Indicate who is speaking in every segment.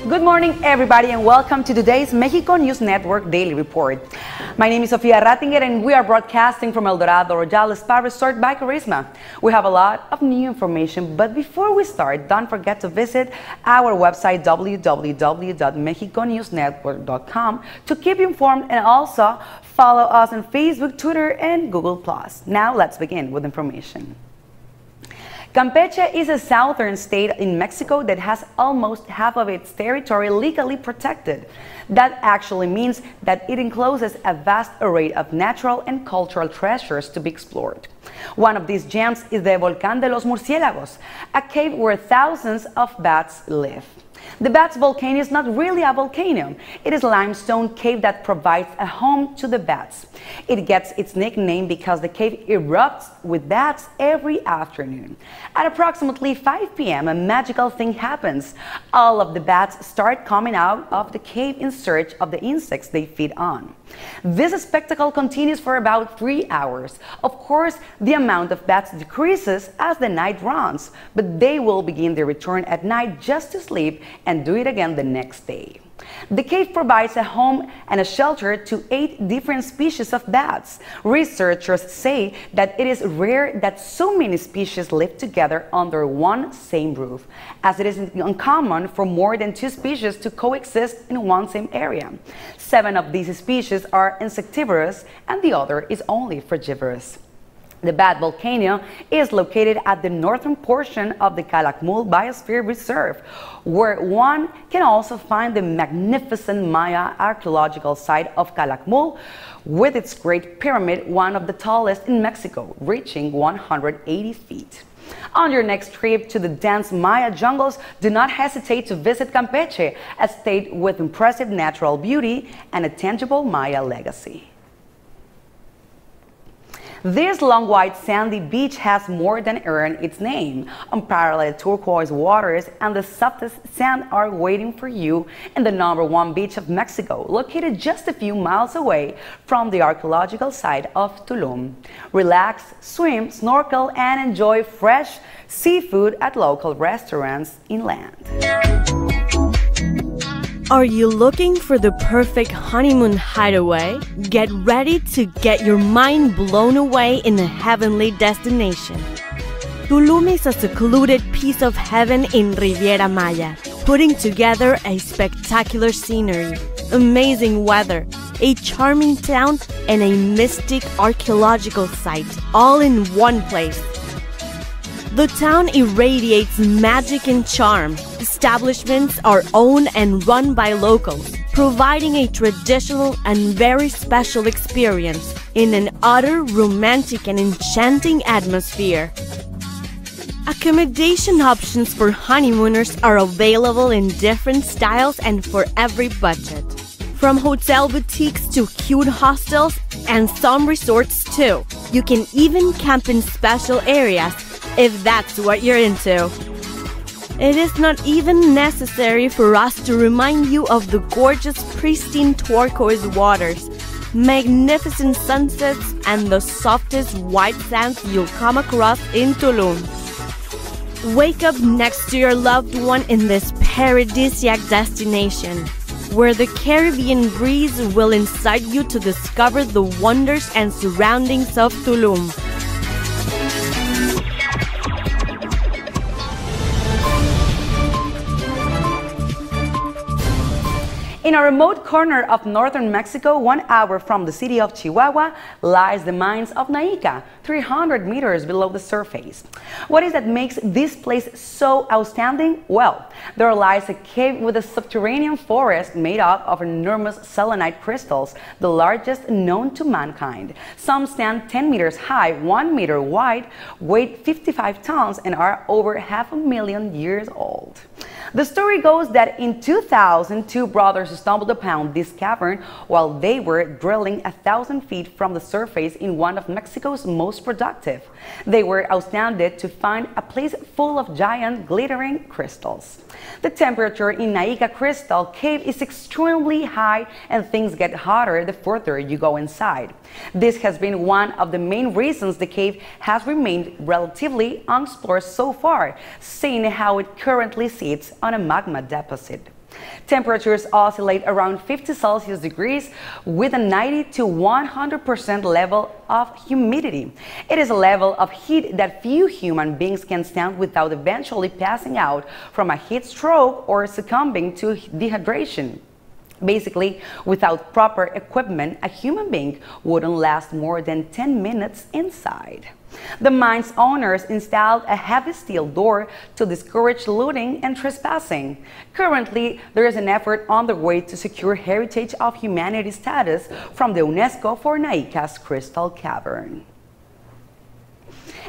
Speaker 1: Good morning, everybody, and welcome to today's Mexico News Network Daily Report. My name is Sofia Rattinger, and we are broadcasting from El Dorado Royal Spa Resort by Carisma. We have a lot of new information, but before we start, don't forget to visit our website, www.mexiconewsnetwork.com, to keep you informed, and also follow us on Facebook, Twitter, and Google+. Now, let's begin with information. Campeche is a southern state in Mexico that has almost half of its territory legally protected. That actually means that it encloses a vast array of natural and cultural treasures to be explored. One of these gems is the Volcán de los Murciélagos, a cave where thousands of bats live. The Bats volcano is not really a volcano. It is a limestone cave that provides a home to the bats. It gets its nickname because the cave erupts with bats every afternoon. At approximately 5 p.m., a magical thing happens. All of the bats start coming out of the cave in search of the insects they feed on. This spectacle continues for about 3 hours. Of course, the amount of bats decreases as the night runs, but they will begin their return at night just to sleep and do it again the next day. The cave provides a home and a shelter to 8 different species of bats. Researchers say that it is rare that so many species live together under one same roof, as it is uncommon for more than 2 species to coexist in one same area. 7 of these species are insectivorous and the other is only frugivorous. The Bat volcano is located at the northern portion of the Calakmul Biosphere Reserve, where one can also find the magnificent Maya archaeological site of Calakmul, with its Great Pyramid, one of the tallest in Mexico, reaching 180 feet. On your next trip to the dense Maya jungles, do not hesitate to visit Campeche, a state with impressive natural beauty and a tangible Maya legacy. This long, white, sandy beach has more than earned its name. Unparalleled turquoise waters and the softest sand are waiting for you in the #1 beach of Mexico, located just a few miles away from the archaeological site of Tulum. Relax, swim, snorkel, and enjoy fresh seafood at local restaurants inland.
Speaker 2: Are you looking for the perfect honeymoon hideaway? Get ready to get your mind blown away in a heavenly destination. Tulum is a secluded piece of heaven in Riviera Maya, putting together a spectacular scenery, amazing weather, a charming town, and a mystic archaeological site, all in one place. The town irradiates magic and charm. Establishments are owned and run by locals, providing a traditional and very special experience in an utter romantic and enchanting atmosphere. Accommodation options for honeymooners are available in different styles and for every budget. From hotel boutiques to cute hostels and some resorts too. You can even camp in special areas if that's what you're into. It is not even necessary for us to remind you of the gorgeous, pristine turquoise waters, magnificent sunsets, and the softest white sands you'll come across in Tulum. Wake up next to your loved one in this paradisiac destination, where the Caribbean breeze will incite you to discover the wonders and surroundings of Tulum.
Speaker 1: In a remote corner of northern Mexico, 1 hour from the city of Chihuahua, lies the mines of Naica, 300 meters below the surface. What is that makes this place so outstanding? Well, there lies a cave with a subterranean forest made up of enormous selenite crystals, the largest known to mankind. Some stand 10 meters high, 1 meter wide, weigh 55 tons, and are over 500,000 years old. The story goes that in 2000, 2 brothers stumbled upon this cavern while they were drilling 1,000 feet from the surface in one of Mexico's most productive. They were astounded to find a place full of giant glittering crystals. The temperature in Naica Crystal Cave is extremely high, and things get hotter the further you go inside. This has been one of the main reasons the cave has remained relatively unexplored so far, seeing how it currently sits on a magma deposit. Temperatures oscillate around 50 Celsius degrees with a 90 to 100% level of humidity. It is a level of heat that few human beings can stand without eventually passing out from a heat stroke or succumbing to dehydration. Basically, without proper equipment, a human being wouldn't last more than 10 minutes inside. The mine's owners installed a heavy steel door to discourage looting and trespassing. Currently, there is an effort underway to secure Heritage of Humanity status from the UNESCO for Naica's Crystal Cavern.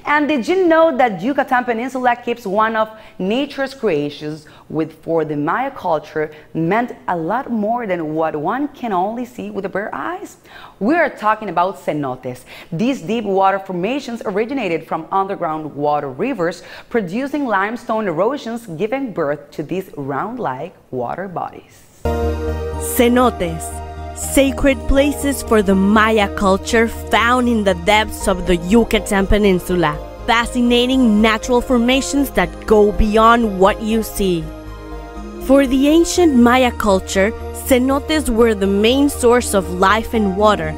Speaker 1: And did you know that Yucatan Peninsula keeps one of nature's creations, which for the Maya culture meant a lot more than what one can only see with the bare eyes? We are talking about cenotes. These deep water formations originated from underground water rivers, producing limestone erosions, giving birth to these round-like water bodies.
Speaker 2: Cenotes, sacred places for the Maya culture found in the depths of the Yucatan Peninsula. Fascinating natural formations that go beyond what you see. For the ancient Maya culture, cenotes were the main source of life and water,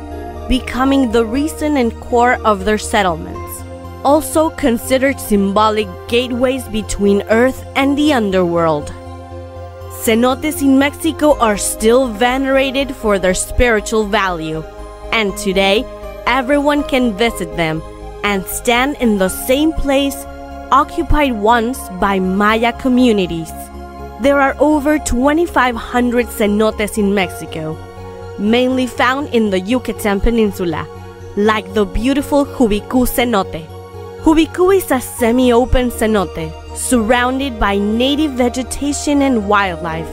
Speaker 2: becoming the reason and core of their settlements. Also considered symbolic gateways between Earth and the underworld. Cenotes in Mexico are still venerated for their spiritual value, and today everyone can visit them and stand in the same place occupied once by Maya communities. There are over 2,500 cenotes in Mexico, mainly found in the Yucatan Peninsula, like the beautiful Jubicu cenote. Jubicu is a semi-open cenote surrounded by native vegetation and wildlife,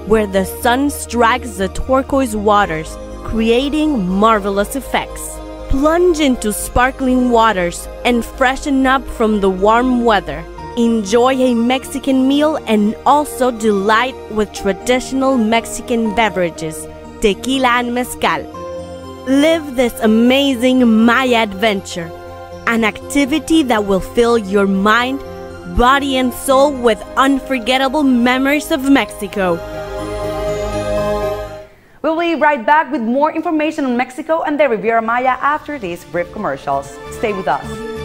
Speaker 2: where the sun strikes the turquoise waters, creating marvelous effects. Plunge into sparkling waters and freshen up from the warm weather. Enjoy a Mexican meal and also delight with traditional Mexican beverages, tequila and mezcal. Live this amazing Maya adventure, an activity that will fill your mind, body and soul with unforgettable memories of Mexico.
Speaker 1: We'll be right back with more information on Mexico and the Riviera Maya after these brief commercials. Stay with us.